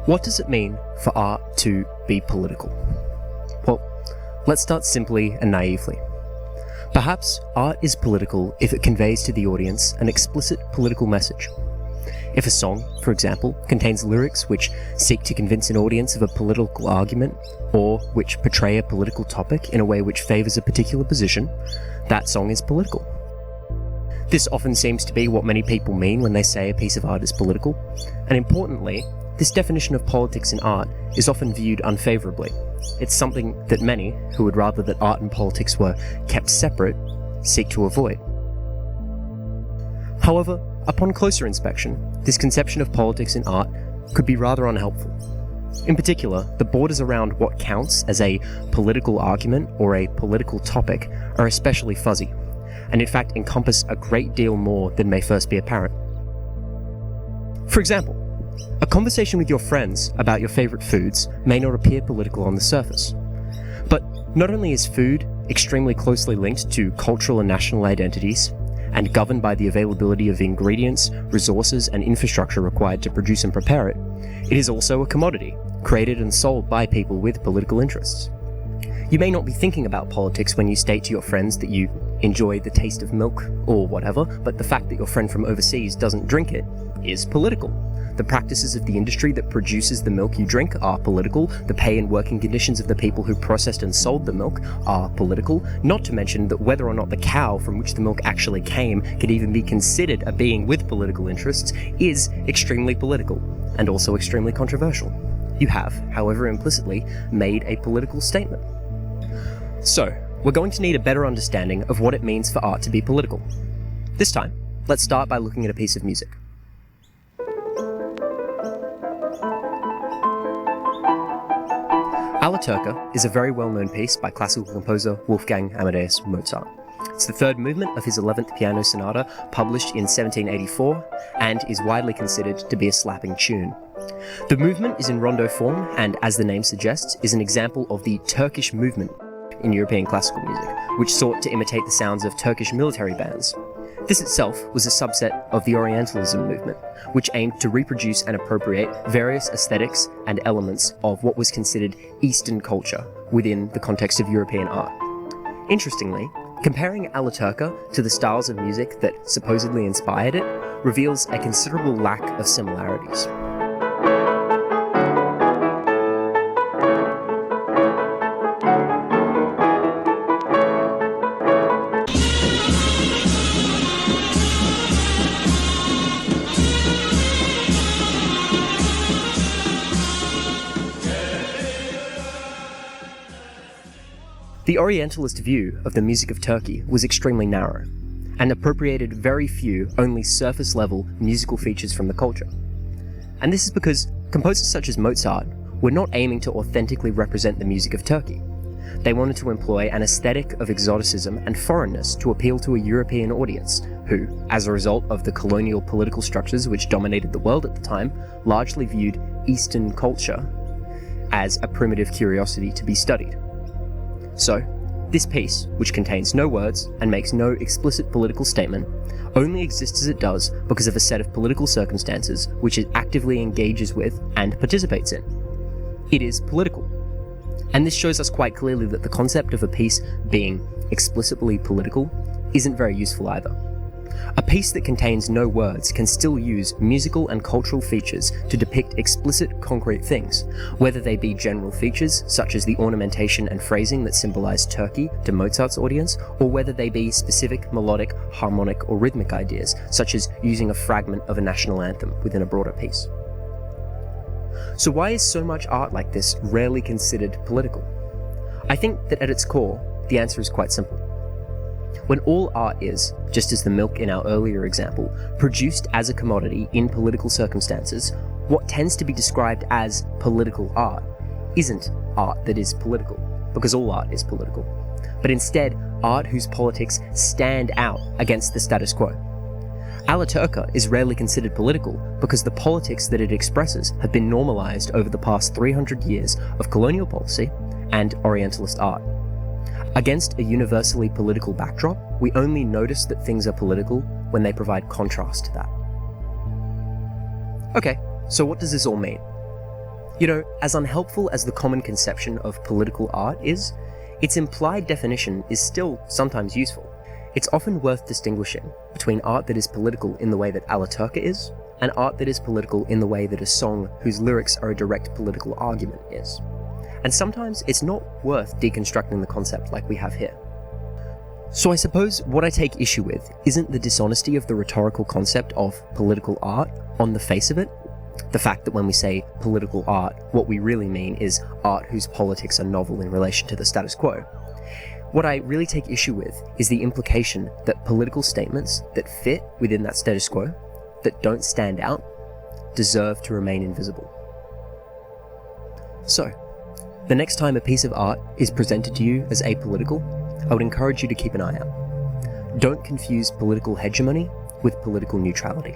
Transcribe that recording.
What does it mean for art to be political? Well, let's start simply and naively. Perhaps art is political if it conveys to the audience an explicit political message. If a song, for example, contains lyrics which seek to convince an audience of a political argument, or which portray a political topic in a way which favours a particular position, that song is political. This often seems to be what many people mean when they say a piece of art is political, and importantly, this definition of politics in art is often viewed unfavourably. It's something that many, who would rather that art and politics were kept separate, seek to avoid. However, upon closer inspection, this conception of politics in art could be rather unhelpful. In particular, the borders around what counts as a political argument or a political topic are especially fuzzy, and in fact encompass a great deal more than may first be apparent. For example, a conversation with your friends about your favourite foods may not appear political on the surface. But not only is food extremely closely linked to cultural and national identities, and governed by the availability of ingredients, resources, and infrastructure required to produce and prepare it, it is also a commodity, created and sold by people with political interests. You may not be thinking about politics when you state to your friends that you enjoy the taste of milk or whatever, but the fact that your friend from overseas doesn't drink it is political. The practices of the industry that produces the milk you drink are political. The pay and working conditions of the people who processed and sold the milk are political. Not to mention that whether or not the cow from which the milk actually came could even be considered a being with political interests is extremely political, and also extremely controversial. You have, however implicitly, made a political statement. So, we're going to need a better understanding of what it means for art to be political. This time, let's start by looking at a piece of music. Alla Turca is a very well-known piece by classical composer Wolfgang Amadeus Mozart. It's the third movement of his 11th piano sonata, published in 1784, and is widely considered to be a slapping tune. The movement is in rondo form, and as the name suggests, is an example of the Turkish movement in European classical music, which sought to imitate the sounds of Turkish military bands. This itself was a subset of the Orientalism movement, which aimed to reproduce and appropriate various aesthetics and elements of what was considered Eastern culture within the context of European art. Interestingly, comparing Alla Turca to the styles of music that supposedly inspired it reveals a considerable lack of similarities. The Orientalist view of the music of Turkey was extremely narrow, and appropriated very few, only surface-level musical features from the culture. And this is because composers such as Mozart were not aiming to authentically represent the music of Turkey. They wanted to employ an aesthetic of exoticism and foreignness to appeal to a European audience, who, as a result of the colonial political structures which dominated the world at the time, largely viewed Eastern culture as a primitive curiosity to be studied. So, this piece, which contains no words and makes no explicit political statement, only exists as it does because of a set of political circumstances which it actively engages with and participates in. It is political. And this shows us quite clearly that the concept of a piece being explicitly political isn't very useful either. A piece that contains no words can still use musical and cultural features to depict explicit, concrete things, whether they be general features, such as the ornamentation and phrasing that symbolize Turkey to Mozart's audience, or whether they be specific melodic, harmonic, or rhythmic ideas, such as using a fragment of a national anthem within a broader piece. So why is so much art like this rarely considered political? I think that at its core, the answer is quite simple. When all art is, just as the milk in our earlier example, produced as a commodity in political circumstances, what tends to be described as political art isn't art that is political, because all art is political, but instead art whose politics stand out against the status quo. Alla Turca is rarely considered political because the politics that it expresses have been normalized over the past 300 years of colonial policy and Orientalist art. Against a universally political backdrop, we only notice that things are political when they provide contrast to that. Okay, so what does this all mean? You know, as unhelpful as the common conception of political art is, its implied definition is still sometimes useful. It's often worth distinguishing between art that is political in the way that a la Turca is, and art that is political in the way that a song whose lyrics are a direct political argument is. And sometimes it's not worth deconstructing the concept like we have here. So I suppose what I take issue with isn't the dishonesty of the rhetorical concept of political art on the face of it. The fact that when we say political art, what we really mean is art whose politics are novel in relation to the status quo. What I really take issue with is the implication that political statements that fit within that status quo, that don't stand out, deserve to remain invisible. So, the next time a piece of art is presented to you as apolitical, I would encourage you to keep an eye out. Don't confuse political hegemony with political neutrality.